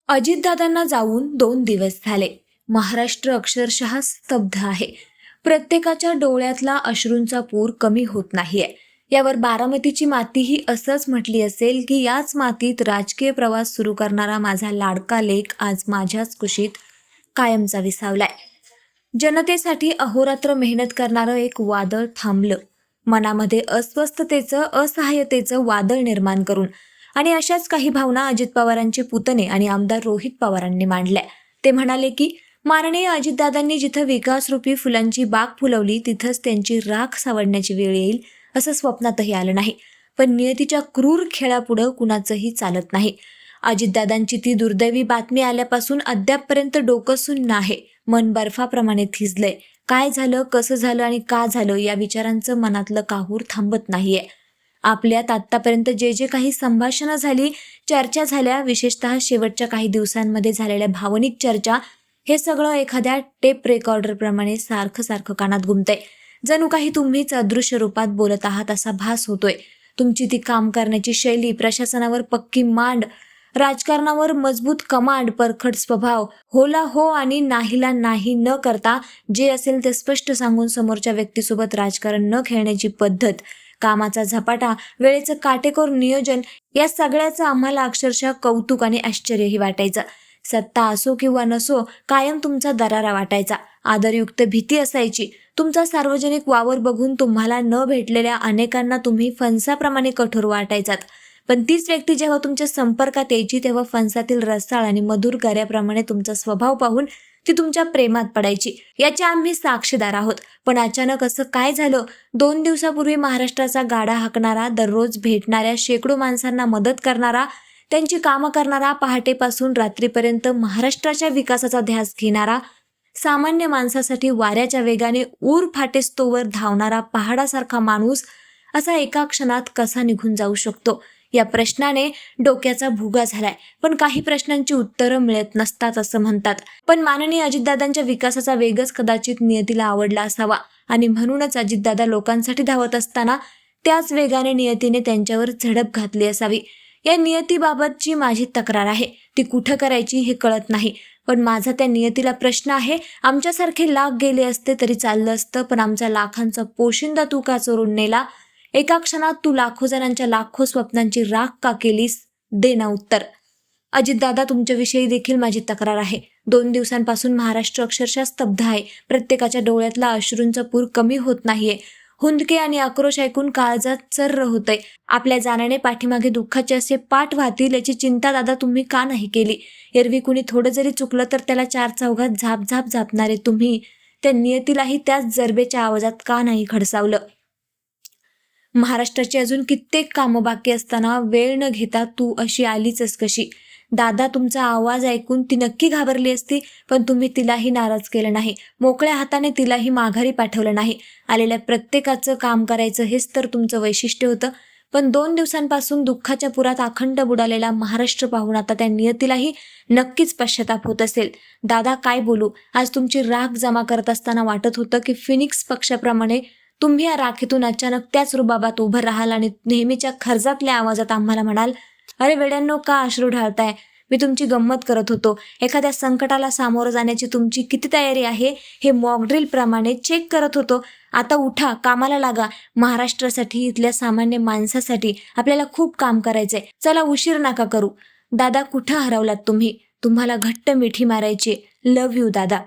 अजितदादांना जाऊन 2 दिवस झाले. महाराष्ट्र अक्षरशः स्तब्ध आहे. प्रत्येकाच्या डोळ्यातला अश्रूंचा पूर कमी होत नाहीये. यावर बारामतीची मातीही असंच म्हटली असेल की याच मातीत राजकीय प्रवास सुरू करणारा माझा लाडका लेक आज माझ्याच कुशीत कायमचा विसावलाय. जनतेसाठी अहोरात्र मेहनत करणारं एक वादळ थांबलं. मनामध्ये अस्वस्थतेचं, असहाय्यतेचं वादळ निर्माण करून. आणि अशाच काही भावना अजित पवारांचे पुतणे आणि आमदार रोहित पवारांनी मांडल्या. ते म्हणाले की माननीय अजितदादांनी जिथं विकासरूपी फुलांची बाग फुलवली तिथंच त्यांची राख सावडण्याची वेळ येईल असं स्वप्नातही आलं नाही. पण नियतीच्या क्रूर खेळापुढं कुणाचंही चालत नाही. अजितदादांची ती दुर्दैवी बातमी आल्यापासून अद्यापपर्यंत डोकं सुन्न आहे. मन बर्फाप्रमाणे थिजलंय. काय झालं, कसं झालं आणि का झालं या विचारांचं मनातलं काहूर थांबत नाहीये. आपल्यात आत्तापर्यंत जे काही संभाषणं झाली, चर्चा झाल्या, विशेषतः शेवटच्या काही दिवसांमध्ये झालेल्या भावनिक चर्चा, हे सगळं एखाद्या टेप रेकॉर्डरप्रमाणे सारखं कानात घुमतंय. जणू काही तुम्हीच अदृश्य रूपात बोलत आहात असा भास होतोय. तुमची ती काम करण्याची शैली, प्रशासनावर पक्की मांड, राजकारणावर मजबूत कमांड, परखड स्वभाव, होला हो आणि नाहीला नाही न करता जे असेल ते स्पष्ट सांगून समोरच्या व्यक्तीसोबत राजकारण न खेळण्याची पद्धत, कामाचा झपाटा, वेळेचं काटेकोर नियोजन, या सगळ्याचं आम्हाला अक्षरशः कौतुक आणि आश्चर्यही वाटायचं. सत्ता असो किंवा नसो, कायम तुमचा दरारा वाटायचा. आदरयुक्त भीती असायची. तुमचा सार्वजनिक वावर बघून तुम्हाला न भेटलेल्या अनेकांना तुम्ही फणसाप्रमाणे कठोर वाटायचात. पण तीच व्यक्ती जेव्हा तुमच्या संपर्कात यायची तेव्हा फणसातील रसाळ आणि मधुर गाऱ्याप्रमाणे तुमचा स्वभाव पाहून ती तुमच्या प्रेमात पडायची. याच्या आम्ही साक्षीदार आहोत. पण अचानक असं काय झालं? 2 दिवसापूर्वी महाराष्ट्राचा गाडा हाकणारा, दररोज भेटणाऱ्या शेकडो माणसांना मदत करणारा, त्यांची कामं करणारा, पहाटेपासून रात्रीपर्यंत महाराष्ट्राच्या विकासाचा ध्यास घेणारा, सामान्य माणसासाठी वाऱ्याच्या वेगाने ऊर फाटेस्तोवर धावणारा पहाडासारखा माणूस असा एका क्षणात कसा निघून जाऊ शकतो? या प्रश्नाने डोक्याचा भुगा झालाय. पण काही प्रश्नांची उत्तरं मिळत नसतात असं म्हणतात. पण माननीय अजितदादांच्या विकासाचा वेगच कदाचित नियतीला आवडला असावा आणि म्हणूनच अजितदादा लोकांसाठी धावत असताना त्याच वेगाने नियतीने त्यांच्यावर झडप घातली असावी. या नियतीबाबतची माझी तक्रार आहे. ती कुठं करायची हे कळत नाही. पण माझा त्या नियतीला प्रश्न आहे, आमच्यासारखे लाख गेले असते तरी चाललं असतं, पण आमचा लाखांचा पोशिंदा तू का चोरून नेला? एका क्षणात तू लाखो जणांच्या लाखो स्वप्नांची राख का केलीस? दे ना उत्तर. अजितदादा, तुमच्याविषयी देखील माझी तक्रार आहे. 2 दिवसांपासून महाराष्ट्र अक्षरशः स्तब्ध आहे. प्रत्येकाच्या डोळ्यातला अश्रूंचा पूर कमी होत नाहीये. हुंदके आणि आक्रोश ऐकून काळजात चर्र होतंय. आपल्या जाण्याने पाठीमागे दुःखाचे असे पाठ वाहतील याची चिंता दादा तुम्ही का नाही केली? एरवी कुणी थोडं जरी चुकलं तर त्याला 4 चौघात झाप झापणारे तुम्ही त्या नियतीलाही त्याच जरबेच्या आवाजात का नाही खडसावलं? महाराष्ट्राची अजून कित्येक कामं बाकी असताना वेळ न घेता तू अशी आलीचस कशी? दादा, तुमचा आवाज ऐकून ती नक्की घाबरली असती, पण तुम्ही तिलाही नाराज केलं नाही. मोकळ्या हाताने तिलाही माघारी पाठवलं नाही. आलेल्या प्रत्येकाचं काम करायचं हेच तर तुमचं वैशिष्ट्य होतं. पण 2 दिवसांपासून दुःखाच्या पुरात अखंड बुडालेला महाराष्ट्र पाहून आता त्या नियतीलाही नक्कीच पश्चाताप होत असेल. दादा, काय बोलू? आज तुमची राख जमा करत असताना वाटत होतं की फिनिक्स पक्षाप्रमाणे तुम्ही या राखीतून अचानक त्याच रुबाबात उभं राहाल आणि नेहमीच्या खर्जातल्या आवाजात आम्हाला म्हणाल, अरे वेड्यांनो, का अश्रू ढाळताय? मी तुमची गंमत करत होतो. एखाद्या संकटाला सामोरं जाण्याची तुमची किती तयारी आहे हे मॉकड्रिल प्रमाणे चेक करत होतो. आता उठा, कामाला लागा. महाराष्ट्रासाठी, इथल्या सामान्य माणसासाठी आपल्याला खूप काम करायचंय. चला, उशीर नका करू. दादा, कुठं हरवलात तुम्ही? तुम्हाला घट्ट मिठी मारायची. लव्ह यू दादा.